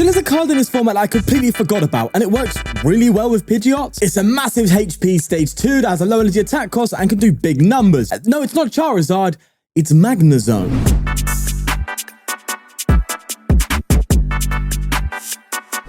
So there's a card in this format that I completely forgot about, and it works really well with Pidgeot. It's a massive HP stage 2 that has a low energy attack cost and can do big numbers. No, it's not Charizard, it's Magnezone.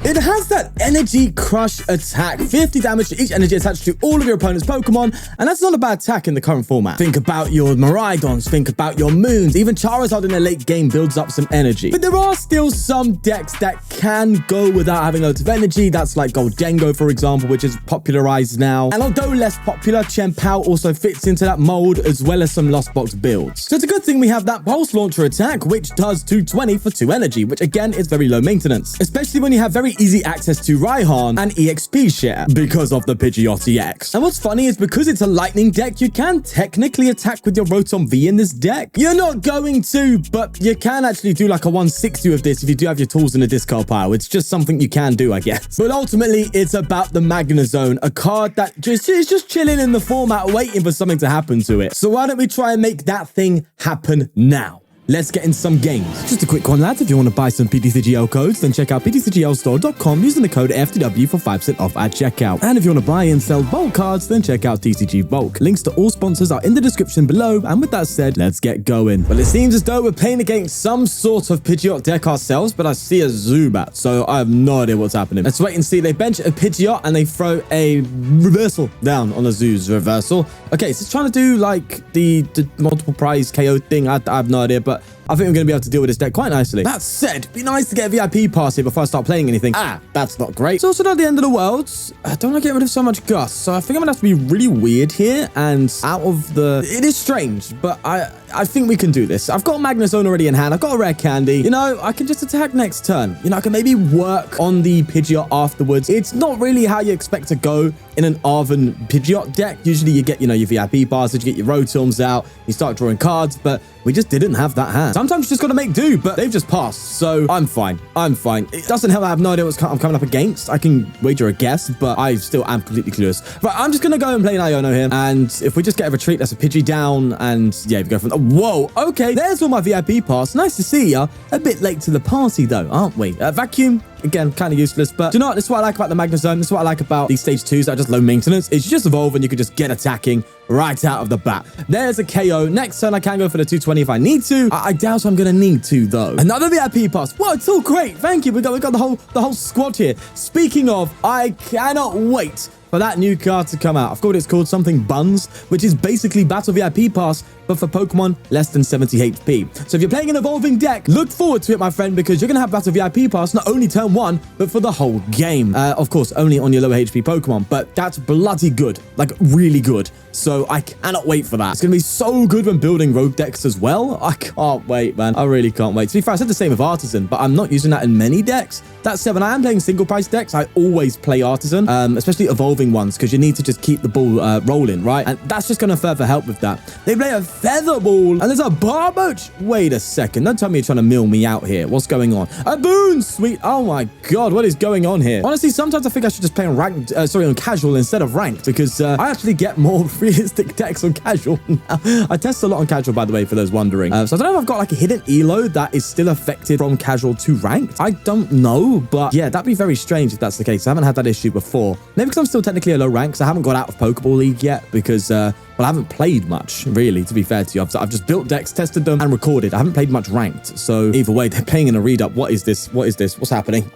It has that energy crush attack, 50 damage to each energy attached to all of your opponent's Pokemon, and that's not a bad attack in the current format. Think about your Miraidons, think about your Moons, even Charizard in the late game builds up some energy. But there are still some decks that can go without having loads of energy. That's like Goldengo, for example, which is popularized now. And although less popular, PAL also fits into that mold, as well as some Lost Box builds. So it's a good thing we have that Pulse Launcher attack, which does 220 for 2 energy, which again is very low maintenance, especially when you have very easy access to Raihan and EXP share because of the Pidgeot EX. And what's funny is because it's a lightning deck, you can technically attack with your Rotom V in this deck. You're not going to, but you can actually do like a 160 with this if you do have your tools in the discard pile. It's just something you can do, I guess. But ultimately, it's about the Magnezone, a card that is just chilling in the format, waiting for something to happen to it. So why don't we try and make that thing happen now? Let's get in some games. Just a quick one, lads. If you want to buy some ptcgl codes, then check out ptcglstore.com using the code FTW for 5% off at checkout. And if you want to buy and sell bulk cards, then check out TCG Bulk. Links to all sponsors are in the description below. And with that said, let's get going. Well, it seems as though we're playing against some sort of Pidgeot deck ourselves, but I see a Zubat, so I have no idea what's happening. Let's wait and see. They bench a Pidgeot and they throw a reversal down on a Zoo's reversal. Okay, so it's trying to do like the multiple prize KO thing. I have no idea, but I think I'm going to be able to deal with this deck quite nicely. That said, be nice to get a VIP pass here before I start playing anything. That's not great. It's also not the end of the world. I don't want to get rid of so much Gus, so I think I'm going to have to be really weird here and out of the... It is strange, but I think we can do this. I've got Magnezone already in hand. I've got a Rare Candy. You know, I can just attack next turn. You know, I can maybe work on the Pidgeot afterwards. It's not really how you expect to go in an Arven Pidgeot deck. Usually you get, you know, your VIP bars, you get your Rotoms out, you start drawing cards, but we just didn't have that hand. Sometimes you just got to make do, but they've just passed, so I'm fine. I'm fine. It doesn't help. I have no idea what I'm coming up against. I can wager a guess, but I still am completely clueless. Right, I'm just going to go and play an Iono here, and if we just get a retreat, that's a Pidgey down, and yeah, we go from... Whoa, okay, there's all my VIP pass. Nice to see ya. A bit late to the party, though, aren't we? Vacuum... Again, kind of useless, but do you know what? This is what I like about the Magnezone. This is what I like about these stage 2s that are just low maintenance. It's just evolve and you can just get attacking right out of the bat. There's a KO. Next turn, I can go for the 220 if I need to. I doubt I'm going to need to, though. Another VIP pass. Whoa, it's all great. Thank you. We got the whole squad here. Speaking of, I cannot wait for that new card to come out. I've got it's called something Buns, which is basically Battle VIP Pass, but for Pokemon less than 70 HP. So if you're playing an evolving deck, look forward to it, my friend, because you're going to have Battle VIP Pass not only turn 1, but for the whole game. Of course, only on your lower HP Pokemon, but that's bloody good, like really good. So I cannot wait for that. It's going to be so good when building rogue decks as well. I can't wait, man. I really can't wait. To be fair, I said the same with Artazon, but I'm not using that in many decks. That said, when I am playing single price decks, I always play Artazon, especially evolving ones, because you need to just keep the ball rolling, right? And that's just going to further help with that. They play a Feather Ball, and there's a Barboach. Wait a second. Don't tell me you're trying to mill me out here. What's going on? A Boon, sweet. Oh my God, what is going on here? Honestly, sometimes I think I should just play on ranked, on casual instead of ranked, because I actually get more realistic decks on casual now. I test a lot on casual, by the way, for those wondering. So I don't know if I've got like a hidden elo that is still affected from casual to ranked. I don't know, but yeah, that'd be very strange if that's the case. I haven't had that issue before. Maybe because I'm still technically a low rank, so I haven't got out of Pokeball League yet because, well, I haven't played much, really, to be fair to you. I've just built decks, tested them, and recorded. I haven't played much ranked. So either way, they're playing in a read-up. What is this? What is this? What's happening?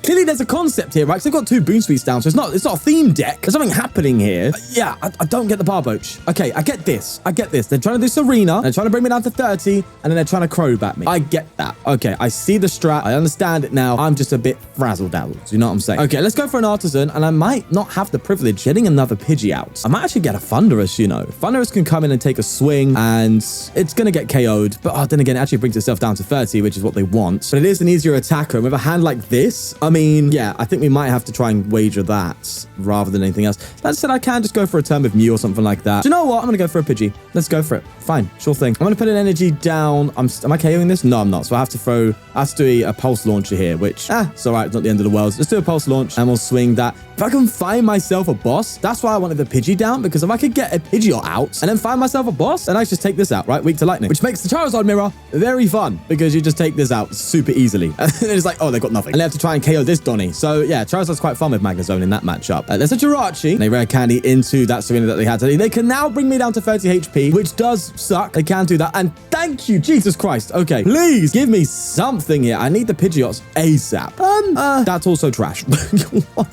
Clearly, there's a concept here, right? So they've got 2 Boon Suites down, so it's not a theme deck. There's something happening here. Yeah, I don't get the Barboach. Okay, I get this. I get this. They're trying to do Serena. They're trying to bring me down to 30, and then they're trying to Crobat me. I get that. Okay, I see the strat. I understand it now. I'm just a bit frazzled-dazzled. You know what I'm saying? Okay, let's go for an Artazon, and I might not have the privilege of getting another Pidgey out. I might actually get a Thundurus, you know. Thundurus can come in and take a swing, and it's going to get KO'd. But then again, it actually brings itself down to 30, which is what they want. But it is an easier attacker. And with a hand like this, I mean, yeah, I think we might have to try and wager that rather than anything else. That said, I can just go for a turn with Mew or something like that. Do you know what? I'm going to go for a Pidgey. Let's go for it. Fine. Sure thing. I'm going to put an energy down. Am I KOing this? No, I'm not. So I have to do a pulse launcher here, which, it's all right. It's not the end of the world. Let's do a pulse launch and we'll swing that. If I can find myself a boss, that's why I wanted the Pidgey down, because if I could get a Pidgey Pidgeot out and then find myself a boss, and I just take this out, right? Weak to lightning, which makes the Charizard mirror very fun because you just take this out super easily. And it's like, oh, they got nothing. And they have to try and KO this Donny. So yeah, Charizard's quite fun with Magnezone in that matchup. There's a Jirachi. They Rare Candy into that Serena that they had today. They can now bring me down to 30 HP, which does suck. They can do that. And thank you, Jesus Christ. Okay, please give me something here. I need the Pidgeots ASAP. That's also trash. What?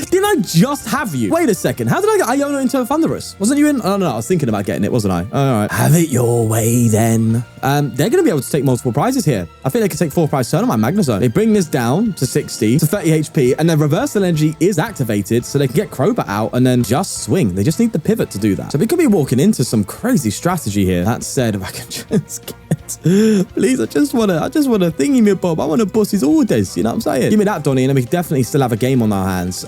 Didn't I just have you? Wait a second. How did I get Iono into Thundurus? Wasn't you in? Oh, no, I was thinking about getting it, wasn't I? All right. Have it your way then. They're going to be able to take multiple prizes here. I think they can take 4 prize turn on my Magnezone. They bring this down to 60 to 30 HP, and then reversal energy is activated, so they can get Crobat out and then just swing. They just need the pivot to do that. So we could be walking into some crazy strategy here. That said, if I can just get... Please, I just want to thingy me bob. I want to bust his orders. You know what I'm saying? Give me that, Donny, and then we definitely still have a game on our hands.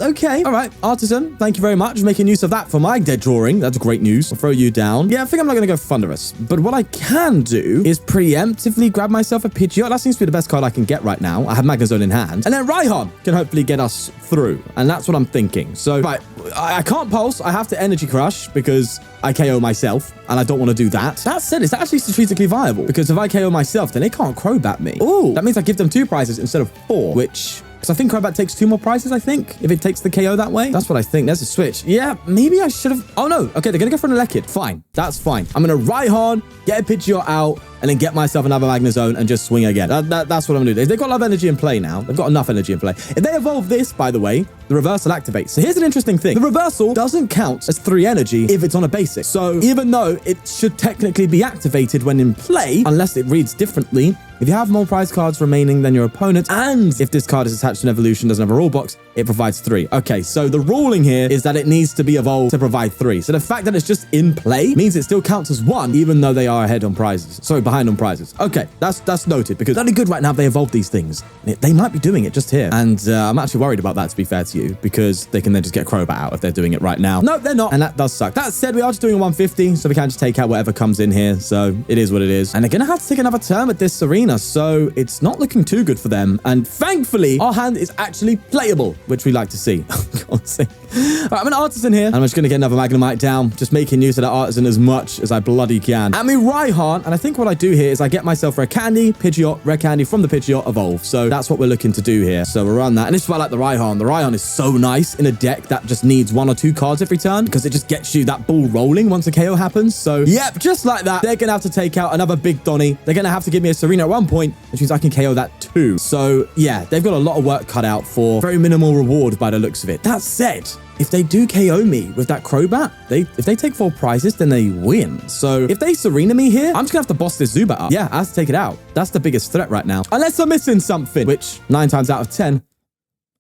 Okay. All right. Artazon, thank you very much for making use of that for my dead drawing. That's great news. I'll throw you down. Yeah, I think I'm not going to go Thundurus. But what I can do is preemptively grab myself a Pidgeot. That seems to be the best card I can get right now. I have Magnezone in hand. And then Raihan can hopefully get us through. And that's what I'm thinking. So, right. I can't pulse. I have to energy crush because I KO myself, and I don't want to do that. That said, it's actually strategically viable because if I KO myself, then they can't Crobat me. Ooh, that means I give them 2 prizes instead of 4, which... because I think Crobat takes 2 more prizes, I think, if it takes the KO that way. That's what I think. There's a switch. Yeah, maybe I should have... oh, no. Okay, they're going to go for an Elekid. Fine. That's fine. I'm going to Raihan, get a Pidgeot out, and then get myself another Magnezone and just swing again. That's what I'm going to do. They've got a lot of energy in play now. They've got enough energy in play. If they evolve this, by the way, the reversal activates. So here's an interesting thing. The reversal doesn't count as 3 energy if it's on a basic. So even though it should technically be activated when in play, unless it reads differently, if you have more prize cards remaining than your opponent, and if this card is attached to an evolution, doesn't have a rule box, it provides 3. Okay, so the ruling here is that it needs to be evolved to provide 3. So the fact that it's just in play means it still counts as 1, even though they are ahead on prizes. Sorry, behind on prizes. Okay, that's noted, because that'd be good right now if they evolve these things. They might be doing it just here. And I'm actually worried about that, to be fair to you, because they can then just get Crobat out if they're doing it right now. No, they're not, and that does suck. That said, we are just doing a 150, so we can just take out whatever comes in here. So it is what it is. And they're going to have to take another turn with this Serena, so it's not looking too good for them. And thankfully, our hand is actually playable, which we like to see. God's sake. All right, I'm an Artazon here, and I'm just going to get another Magnemite down, just making use of that Artazon as much as I bloody can. And we Raihan, and I think what I do here is I get myself Rare Candy, Pidgeot, Rare Candy from the Pidgeot evolve. So that's what we're looking to do here. So we'll run that. And this is why I like the Raihan. The Raihan is so nice in a deck that just needs 1 or 2 cards every turn, because it just gets you that ball rolling once a KO happens. So yep, just like that, they're going to have to take out another big Donny. They're going to have to give me a Serena at one point, which means I can KO that too. So yeah, they've got a lot of work cut out for very minimal reward by the looks of it. That said, if they do KO me with that Crobat, if they take 4 prizes, then they win. So if they Serena me here, I'm just gonna have to boss this Zubat up. Yeah, I have to take it out. That's the biggest threat right now. Unless I'm missing something, which 9 times out of 10,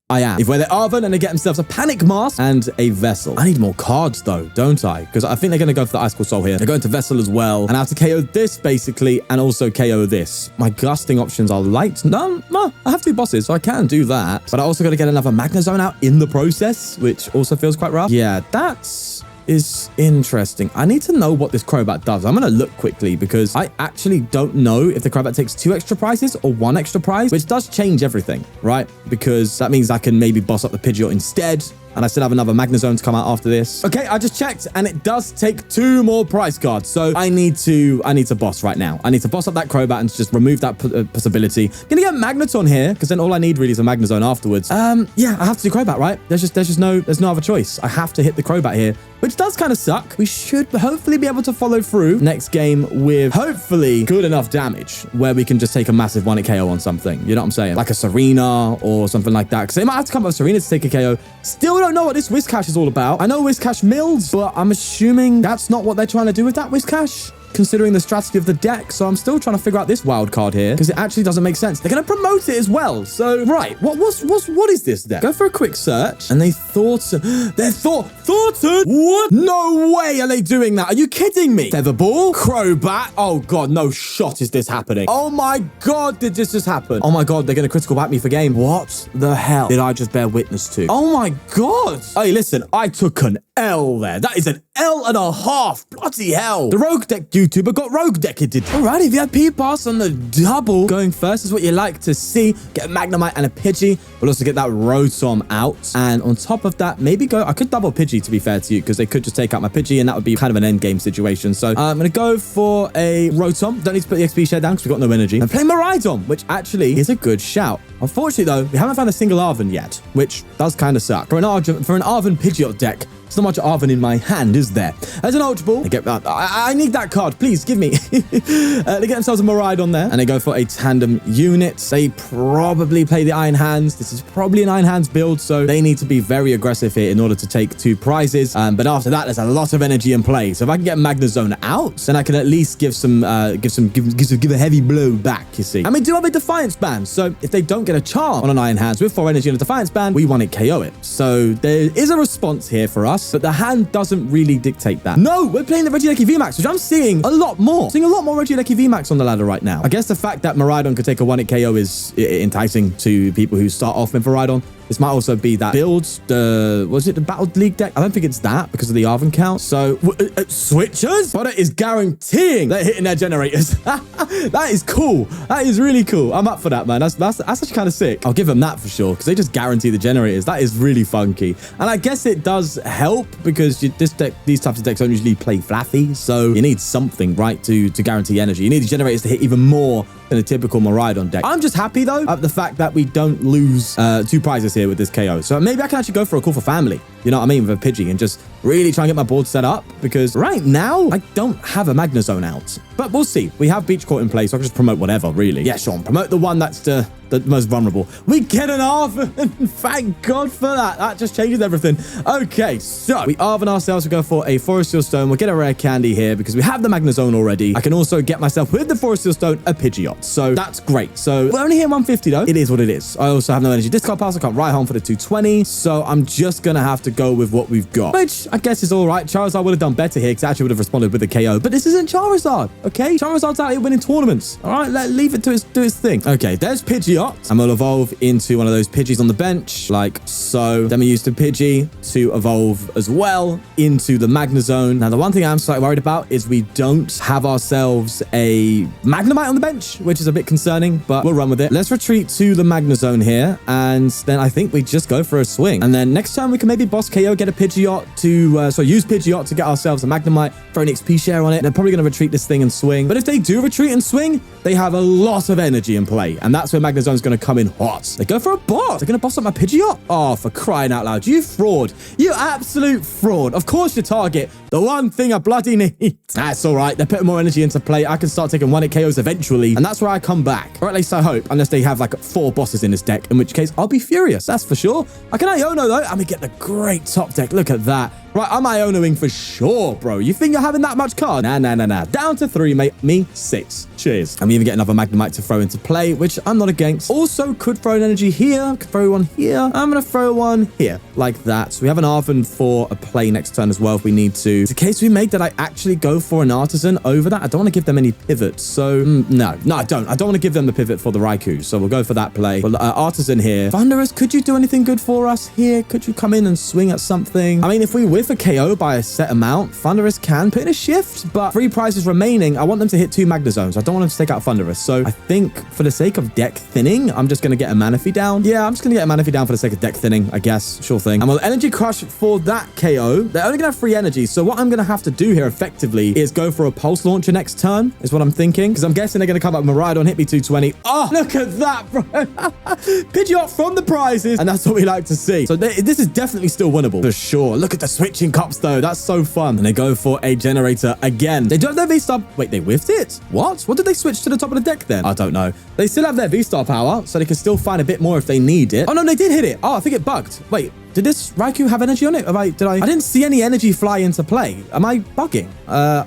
I am. If we're the Arven and they get themselves a Panic Mask and a Vessel. I need more cards though, don't I? Because I think they're going to go for the Icicle Soul here. They're going to Vessel as well. And I have to KO this basically and also KO this. My gusting options are light. No, I have 2 bosses, so I can do that. But I also got to get another Magnezone out in the process, which also feels quite rough. Yeah, that's... is interesting. I need to know what this Crobat does. I'm going to look quickly because I actually don't know if the Crobat takes 2 extra prizes or 1 extra prize, which does change everything, right? Because that means I can maybe boss up the Pidgeot instead. And I still have another Magnezone to come out after this. Okay, I just checked, and it does take 2 more prize cards. So I need to boss right now. I need to boss up that Crobat and just remove that possibility. Gonna get Magneton here, because then all I need really is a Magnezone afterwards. Yeah, I have to do Crobat, right? There's no other choice. I have to hit the Crobat here, which does kind of suck. We should hopefully be able to follow through next game with hopefully good enough damage where we can just take a massive 1-hit KO on something. You know what I'm saying? Like a Serena or something like that. Because they might have to come up with Serena to take a KO. Still don't know what this Whiscash is all about. I know Whiscash mills, but I'm assuming that's not what they're trying to do with that Whiscash, considering the strategy of the deck. So I'm still trying to figure out this wild card here because it actually doesn't make sense. They're going to promote it as well. So, right. What is this deck? Go for a quick search. And Thornton. What? No way are they doing that. Are you kidding me? Featherball? Crobat? Oh, God. No shot is this happening. Oh, my God. Did this just happen? Oh, my God. They're going to critical back me for game. What the hell did I just bear witness to? Oh, my God. Hey, listen. I took an L there. That is an L and a half. Bloody hell. The rogue deck YouTuber got rogue decked. Alrighty, VIP pass on the double. Going first is what you like to see. Get a Magnemite and a Pidgey. We'll also get that Rotom out. And on top of that, maybe go... I could double Pidgey, to be fair to you, because they could just take out my Pidgey, and that would be kind of an end game situation. So I'm going to go for a Rotom. Don't need to put the XP share down because we've got no energy. And play Miraidon, which actually is a good shout. Unfortunately, though, we haven't found a single Arven yet, which does kind of suck. For an Arven Pidgeot deck, there's not much Arven in my hand, is there? As an Ultra Ball, I need that card. Please, give me. They get themselves a Miraidon there, and they go for a tandem unit. They probably play the Iron Hands. This is probably an Iron Hands build, so they need to be very aggressive here in order to take 2 prizes. But after that, there's a lot of energy in play. So if I can get Magnezone out, then I can at least give a heavy blow back, you see. And we do have a Defiance Band, so if they don't get a charm on an Iron Hands with 4 energy and a Defiance Band, we want to KO it. So there is a response here for us, but the hand doesn't really dictate that. No, we're playing the Regieleki VMAX, which I'm seeing a lot more. Seeing a lot more Regieleki VMAX on the ladder right now. I guess the fact that Miraidon could take a 1-hit KO is enticing to people who start off with Miraidon. This might also be that build, was it the Battle League deck? I don't think it's that because of the Arven count. So, switchers? But it is guaranteeing they're hitting their generators. That is cool. That is really cool. I'm up for that, man. That's actually kind of sick. I'll give them that for sure because they just guarantee the generators. That is really funky. And I guess it does help because these types of decks don't usually play fluffy. So you need something, right, to guarantee energy. You need the generators to hit even more than a typical Miraidon deck. I'm just happy, though, at the fact that we don't lose 2 prizes here with this KO. So maybe I can actually go for a call for family, you know what I mean, with a Pidgey and just really try and get my board set up because right now I don't have a Magnezone out. But we'll see. We have Beach Court in place, so I can just promote whatever, really. Yeah, Sean, promote the one that's the most vulnerable. We get an Arven. Thank God for that. That just changes everything. Okay, so we Arven ourselves. We go for a Forest Seal Stone. We'll get a Rare Candy here because we have the Magnezone already. I can also get myself with the Forest Seal Stone a Pidgeot. So that's great. So we're only here 150 though. It is what it is. I also have no energy discard pass. I can't Raihan for the 220. So I'm just going to have to go with what we've got, which I guess is all right. Charizard would have done better here because I actually would have responded with a KO. But this isn't Charizard, okay? Charizard's out here winning tournaments. All right, leave it to do its thing. Okay, there's Pidgeot. And we'll evolve into one of those Pidgeys on the bench, like so. Then we use the Pidgey to evolve as well into the Magnezone. Now, the one thing I'm slightly worried about is we don't have ourselves a Magnemite on the bench, which is a bit concerning, but we'll run with it. Let's retreat to the Magnezone here, and then I think we just go for a swing. And then next time we can maybe boss KO, get a Pidgeot to, use Pidgeot to get ourselves a Magnemite, throw an XP share on it. They're probably going to retreat this thing and swing. But if they do retreat and swing, they have a lot of energy in play, and that's where Magnezone's going to come in hot. They go for a boss. They're going to boss up my Pidgeot? Oh, for crying out loud. You fraud. You absolute fraud. Of course you target the one thing I bloody need. That's all right. They're putting more energy into play. I can start taking 1-hit KOs eventually, and that's where I come back. Or at least I hope, unless they have like 4 bosses in this deck, in which case I'll be furious. That's for sure. I can Iono though, and we get the great top deck. Look at that. Right, I'm Ionoing for sure, bro. You think you're having that much card? Nah. Down to 3, mate. Me, 6. Cheers. And we even get another Magnemite to throw into play, which I'm not against. Also, could throw an energy here. Could throw one here. I'm going to throw one here, like that. So we have an Arven for a play next turn as well if we need to. It's a case we make that I actually go for an Artazon over that. I don't want to give them any pivots. So, no, I don't. I don't want to give them the pivot for the Raikou. So we'll go for that play. But Artazon here. Thundurus, could you do anything good for us here? Could you come in and swing at something? I mean, if we whiff a KO by a set amount, Thundurus can put in a shift, but 3 prizes remaining. I want them to hit 2 Magnezones. I don't want them to take out Thundurus. So I think for the sake of deck thinning, I'm just going to get a Manaphy down. Yeah, I'm just going to get a Manaphy down for the sake of deck thinning, I guess. Sure thing. And we'll Energy Crush for that KO. They're only going to have 3 energy. So what I'm going to have to do here effectively is go for a Pulse Launcher next turn, is what I'm thinking. Because I'm guessing they're going to come up with Miraidon, hit me 220. Oh, look at that, bro. Pidgeot from the prizes. And that's what we like to see. So this is definitely still winnable for sure. Look at the switching cups though. That's so fun. And they go for a generator again. They do have their V-Star. Wait, they whiffed it? What did they switch to the top of the deck then? I don't know. They still have their V-Star power, so they can still find a bit more if they need it. Oh, no, they did hit it. Oh, I think it bugged. Wait, did this Raikou have energy on it? I didn't see any energy fly into play. Am I bugging?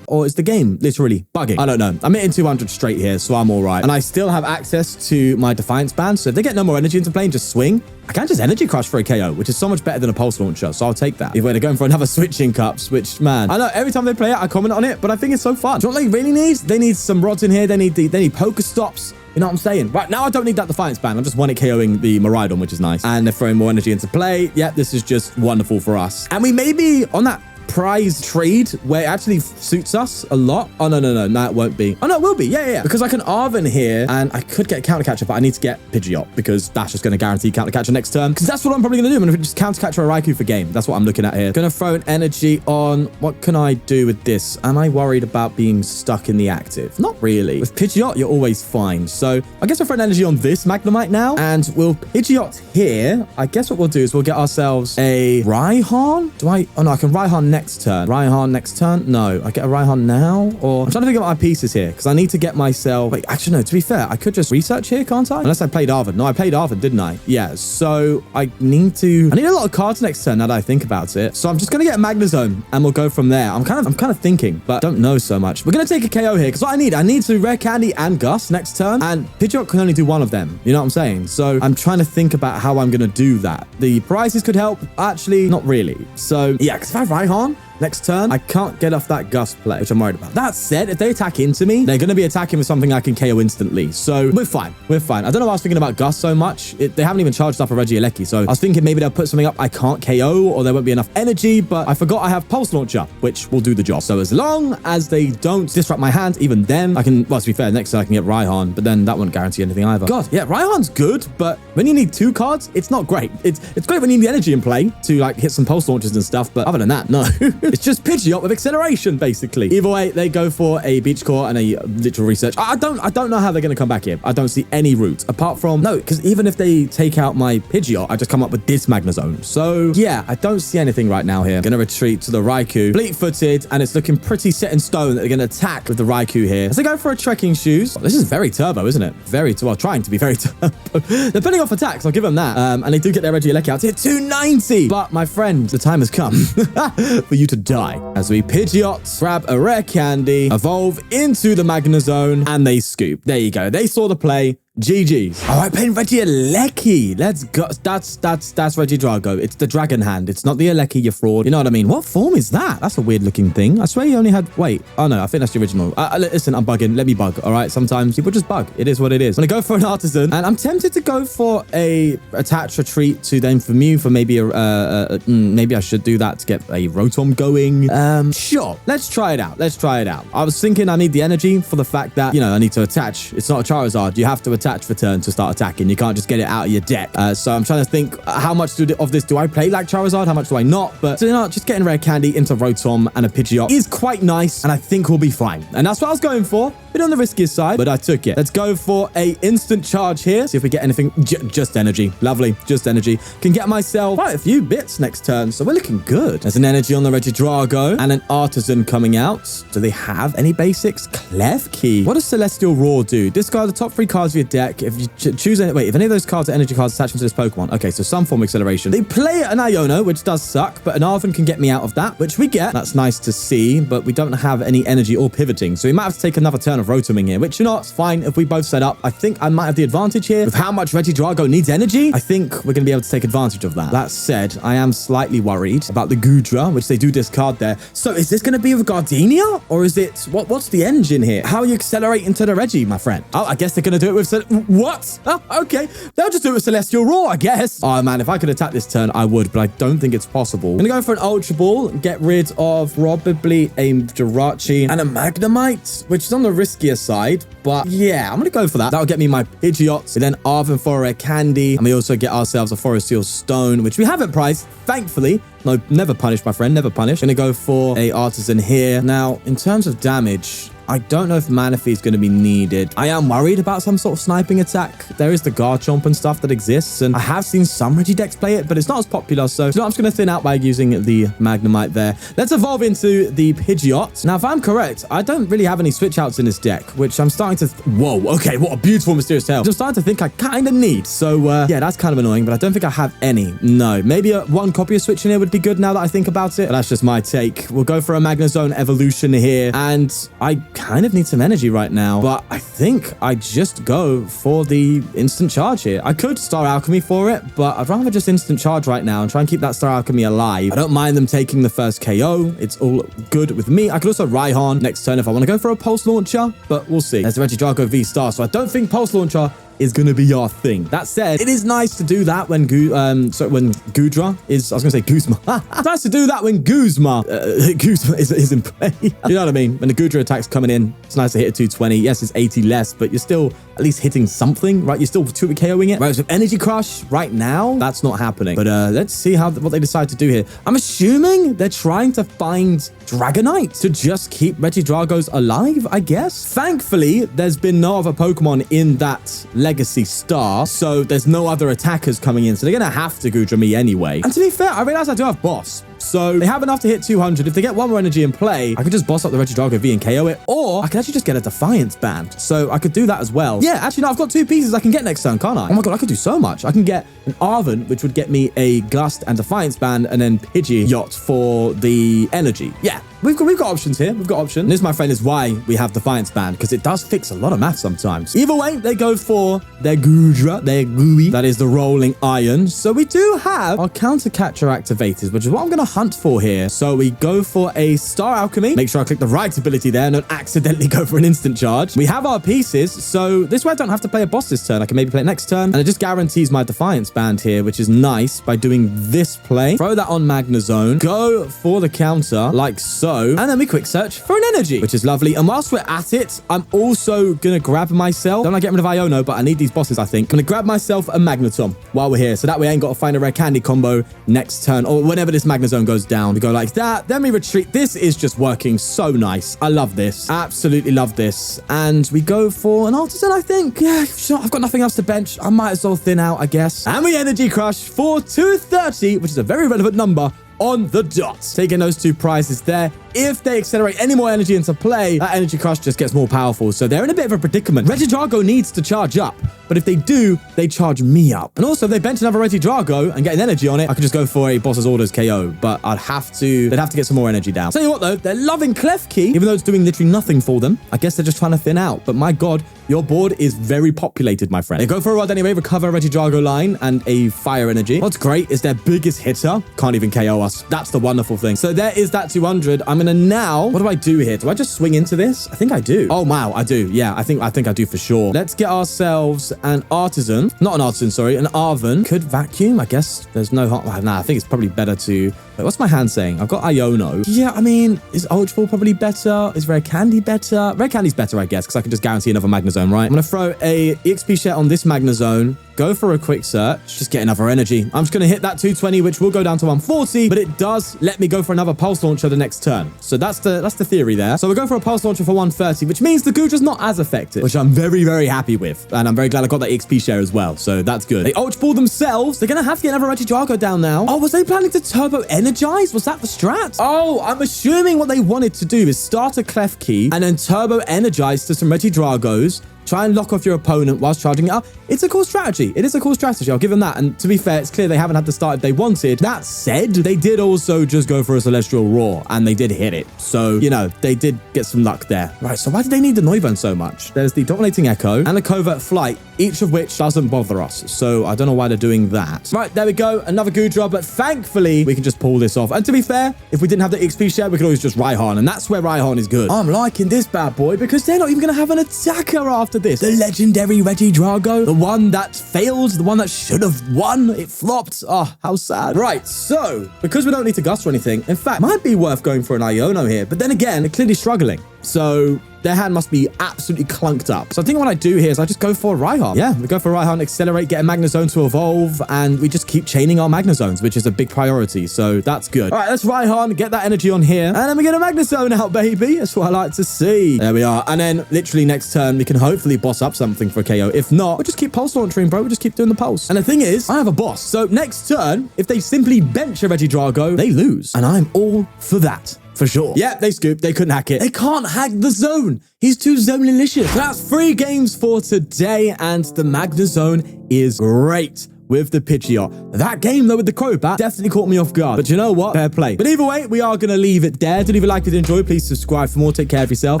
Or is the game literally bugging? I don't know. I'm hitting 200 straight here, so I'm all right. And I still have access to my Defiance Band, so if they get no more energy into play and just swing, I can just Energy Crush for a KO, which is so much better than a Pulse Launcher, so I'll take that. If they're going for another switching cups, which, man, I know every time they play it, I comment on it, but I think it's so fun. Do you know what they really need? They need some rods in here. They need Pokestops. You know what I'm saying? Right, now I don't need that Defiance Band. I'm just 1-hit KOing the Miraidon, which is nice. And they're throwing more energy into play. Yeah, this is just wonderful for us. And we may be on that prize trade where it actually suits us a lot. Oh, no, it won't be. Oh, no, it will be. Yeah. Because I can Arven here, and I could get counter catcher, but I need to get Pidgeot because that's just going to guarantee counter catcher next turn. Because that's what I'm probably going to do. I'm going to just counter catcher a Raikou for game. That's what I'm looking at here. Going to throw an energy on. What can I do with this? Am I worried about being stuck in the active? Not really. With Pidgeot, you're always fine. So I guess we'll throw an energy on this Magnemite now, and we'll Pidgeot here. I guess what we'll do is we'll get ourselves a Raihan. Oh no, I can Raihan next turn. Raihan next turn? No, I get a Raihan now? Or I'm trying to figure out my pieces here because I need to get myself... Wait, actually, no, to be fair, I could just research here, can't I? Unless I played Arven. No, I played Arven, didn't I? Yeah, so I need a lot of cards next turn now that I think about it. So I'm just going to get Magnezone and we'll go from there. I'm kind of thinking, but don't know so much. We're going to take a KO here because what I need to Rare Candy and Gus next turn, and Pidgeot can only do one of them. You know what I'm saying? So I'm trying to think about how I'm going to do that. The prices could help. Actually, not really. So yeah, because if I have Raihan next turn, I can't get off that Gus play, which I'm worried about. That said, if they attack into me, they're going to be attacking with something I can KO instantly. So we're fine. We're fine. I don't know why I was thinking about Gus so much. They haven't even charged up a Regieleki. So I was thinking maybe they'll put something up I can't KO or there won't be enough energy, but I forgot I have Pulse Launcher, which will do the job. So as long as they don't disrupt my hand, even then I can, well, to be fair, next turn I can get Raihan, but then that won't guarantee anything either. God, yeah, Raihan's good, but when you need 2 cards, it's not great. It's great when you need the energy in play to like hit some Pulse Launchers and stuff, but other than that, no. It's just Pidgeot with acceleration, basically. Either way, they go for a Beach Core and a literal research. I don't know how they're going to come back here. I don't see any route apart from no, because even if they take out my Pidgeot, I just come up with this Magnezone. So yeah, I don't see anything right now here. I'm going to retreat to the Raikou, fleet-footed, and it's looking pretty set in stone that they're going to attack with the Raikou here. As they go for a trekking shoes, this is very turbo, isn't it? Well, trying to be very turbo. They're putting off attacks, I'll give them that. And they do get their Regieleki out to hit 290. But my friend, the time has come for you to die. As we Pidgeot, grab a Rare Candy, evolve into the Magnezone, and they scoop. There you go. They saw the play. GG's. All right, playing Regieleki. Let's go. That's Regidrago. It's the dragon hand. It's not the Eleki, you fraud. You know what I mean? What form is that? That's a weird looking thing. I swear you only had... Wait. Oh, no. I think that's the original. Listen, I'm bugging. Let me bug. All right? Sometimes people just bug. It is what it is. I'm going to go for an Artazon. And I'm tempted to go for a attach retreat to them for Mew for maybe a... maybe I should do that to get a Rotom going. Sure. Let's try it out. I was thinking I need the energy for the fact that, you know, I need to attach. It's not a Charizard. You have to attach for turn to start attacking. You can't just get it out of your deck. So I'm trying to think how much of this do I play like Charizard? How much do I not? But so, you know, just getting Rare Candy into Rotom and a Pidgeot is quite nice, and I think we'll be fine. And that's what I was going for. Bit on the riskiest side, but I took it. Let's go for a instant charge here. See if we get anything. Just energy. Lovely. Just energy. Can get myself quite a few bits next turn, so we're looking good. There's an energy on the Regidrago and an Artazon coming out. Do they have any basics? Klefki. What does Celestial Roar do? Discard the top 3 cards of your deck. If you choose any... Wait, if any of those cards are energy cards attached to this Pokemon. Okay, so some form of acceleration. They play an Iono, which does suck, but an Arven can get me out of that, which we get. That's nice to see, but we don't have any energy or pivoting, so we might have to take another turn of Rotoming here, which, you know, it's fine if we both set up. I think I might have the advantage here. With how much Regidrago needs energy, I think we're going to be able to take advantage of that. That said, I am slightly worried about the Goodra, which they do discard there. So is this going to be with Gardenia, or is it... What's the engine here? How are you accelerating to the Regi, my friend? Oh, I guess they're going to do it with... What? Oh, okay. They'll just do it with Celestial Roar, I guess. Oh, man, if I could attack this turn, I would, but I don't think it's possible. I'm going to go for an Ultra Ball, get rid of probably a Jirachi and a Magnemite, which is on the riskier side, but yeah, I'm going to go for that. That'll get me my Pidgeot, and then Arven for a Rare Candy, and we also get ourselves a Forest Seal Stone, which we haven't priced, thankfully. No, never punish, my friend, never punish. Going to go for a Artazon here. Now, in terms of damage... I don't know if Manaphy is going to be needed. I am worried about some sort of sniping attack. There is the Garchomp and stuff that exists, and I have seen some Regidecks play it, but it's not as popular, so I'm just going to thin out by using the Magnemite there. Let's evolve into the Pidgeot. Now, if I'm correct, I don't really have any switch outs in this deck, which I'm starting to... Whoa, okay, what a beautiful Mysterious Tail. I'm starting to think I kind of need. So, yeah, that's kind of annoying, but I don't think I have any. No, maybe one copy of Switch in here would be good now that I think about it, but that's just my take. We'll go for a Magnezone evolution here, and I kind of need some energy right now, but I think I just go for the instant charge here. I could Star Alchemy for it, but I'd rather just instant charge right now and try and keep that Star Alchemy alive. I don't mind them taking the first KO. It's all good with me. I could also Raihan next turn if I want to go for a Pulse Launcher, but we'll see. There's the Regidrago V-Star, so I don't think Pulse Launcher is going to be our thing. That said, it is nice to do that when Gudra is, I was going to say Guzma. It's nice to do that when Guzma is in play. You know what I mean? When the Gudra attack's coming in, it's nice to hit a 220. Yes, it's 80 less, but you're still at least hitting something, right? You're still KOing it. Whereas with Energy Crush right now, that's not happening. But let's see what they decide to do here. I'm assuming they're trying to find Dragonite to just keep Regidragos alive, I guess. Thankfully, there's been no other Pokemon in that Legacy Star, so there's no other attackers coming in, so they're going to have to Gudra me anyway. And to be fair, I realize I do have Boss. So they have enough to hit 200. If they get one more energy in play, I could just boss up the Regidrago V and KO it, or I could actually just get a Defiance Band. So I could do that as well. Yeah, actually, no, I've got 2 pieces I can get next turn, can't I? Oh my God, I could do so much. I can get an Arven, which would get me a Gust and Defiance Band, and then Pidgeot for the energy. Yeah. We've got options here. We've got options. This, my friend, is why we have Defiance Band, because it does fix a lot of math sometimes. Either way, they go for their Gudra, their Gooey. That is the Rolling Iron. So we do have our Counter Catcher activated, which is what I'm going to hunt for here. So we go for a Star Alchemy. Make sure I click the right ability there and don't accidentally go for an instant charge. We have our pieces. So this way I don't have to play a boss this turn. I can maybe play it next turn. And it just guarantees my Defiance Band here, which is nice by doing this play. Throw that on Magnezone. Go for the counter like so. And then we quick search for an energy, which is lovely. And whilst we're at it, I'm also going to grab myself. Don't want to get rid of Iono, but I need these bosses, I think. I'm going to grab myself a Magneton while we're here. So that way I ain't got to find a rare candy combo next turn or whenever this Magnezone goes down. We go like that. Then we retreat. This is just working so nice. I love this. Absolutely love this. And we go for an Artazon, I think. Yeah, sure. I've got nothing else to bench. I might as well thin out, I guess. And we Energy Crush for 230, which is a very relevant number on the dot. Taking those 2 prizes there. If they accelerate any more energy into play, that Energy Crush just gets more powerful. So they're in a bit of a predicament. Regidrago needs to charge up, but if they do, they charge me up. And also, if they bench another Regidrago and get an energy on it, I could just go for a Boss's Orders KO, but they'd have to get some more energy down. Tell you what though, they're loving Klefki, even though it's doing literally nothing for them. I guess they're just trying to thin out, but my God, your board is very populated, my friend. They go for a rod anyway, recover a Regidrago line and a Fire Energy. What's great is their biggest hitter can't even KO us. That's the wonderful thing. So there is that 200. I'm gonna now, what do I do here? Do I just swing into this? I think I do. Oh wow, I do. Yeah, I think I do for sure. Let's get ourselves an Artazon. Not an Artazon, sorry, an Arven. Could vacuum, I guess. There's no hot. Nah, I think it's probably better to. Wait, what's my hand saying? I've got Iono. Yeah, I mean, is Ultra Ball probably better? Is Rare Candy better? Rare Candy's better, I guess, because I can just guarantee another Magnezone, right? I'm going to throw a EXP share on this Magnezone. Go for a quick search. Just get another energy. I'm just going to hit that 220, which will go down to 140, but it does let me go for another Pulse Launcher the next turn. So that's the theory there. So we're going for a Pulse Launcher for 130, which means the Gudra's not as effective, which I'm very, very happy with. And I'm very glad I got that EXP share as well. So that's good. They Ultra Ball themselves. They're going to have to get another Regidrago down now. Oh, was they planning to Turbo Energize? Was that the strat? Oh, I'm assuming what they wanted to do is start a Klefki and then Turbo Energize to some Regidragos. Try and lock off your opponent whilst charging it up. It's a cool strategy. It is a cool strategy. I'll give them that. And to be fair, it's clear they haven't had the start if they wanted. That said, they did also just go for a Celestial Roar and they did hit it. So, you know, they did get some luck there. Right, so why did they need the Noivern so much? There's the Dominating Echo and the Covert Flight, each of which doesn't bother us. So I don't know why they're doing that. Right, there we go. Another Gudra, but thankfully we can just pull this off. And to be fair, if we didn't have the XP share, we could always just Raihan. And that's where Raihan is good. I'm liking this bad boy because they're not even going to have an attacker after this. The legendary Regidrago, the one that failed, the one that should have won, it flopped. Oh, how sad. Right, so because we don't need to Gust or anything, in fact, might be worth going for an Iono here, but then again, they're clearly struggling. So their hand must be absolutely clunked up. So I think what I do here is I just go for Raihan. Yeah, we go for Raihan, accelerate, get a Magnezone to evolve, and we just keep chaining our Magnezones, which is a big priority. So that's good. All right, let's Raihan, get that energy on here, and then we get a Magnezone out, baby. That's what I like to see. There we are. And then literally next turn, we can hopefully boss up something for a KO. If not, we'll just keep pulse launching, bro. We'll just keep doing the pulse. And the thing is, I have a boss. So next turn, if they simply bench a Regidrago, they lose. And I'm all for that. For sure. Yeah, they scooped. They couldn't hack it. They can't hack the zone. He's too zonelicious. That's 3 games for today, and the Magnezone is great. with the Pidgeot. That game, though, with the Crobat definitely caught me off guard. But you know what? Fair play. But either way, we are going to leave it there. Do leave a like if you enjoyed. Please subscribe for more. Take care of yourself.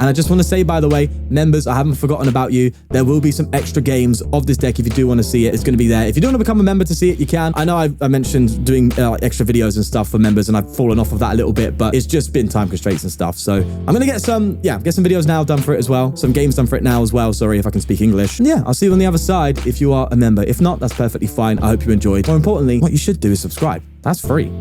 And I just want to say, by the way, members, I haven't forgotten about you. There will be some extra games of this deck if you do want to see it. It's going to be there. If you don't want to become a member to see it, you can. I know I mentioned doing extra videos and stuff for members, and I've fallen off of that a little bit, but it's just been time constraints and stuff. So I'm going to get some videos now done for it as well. Some games done for it now as well. Sorry if I can speak English. And yeah, I'll see you on the other side if you are a member. If not, that's perfectly fine. I hope you enjoyed. More importantly, what you should do is subscribe. That's free.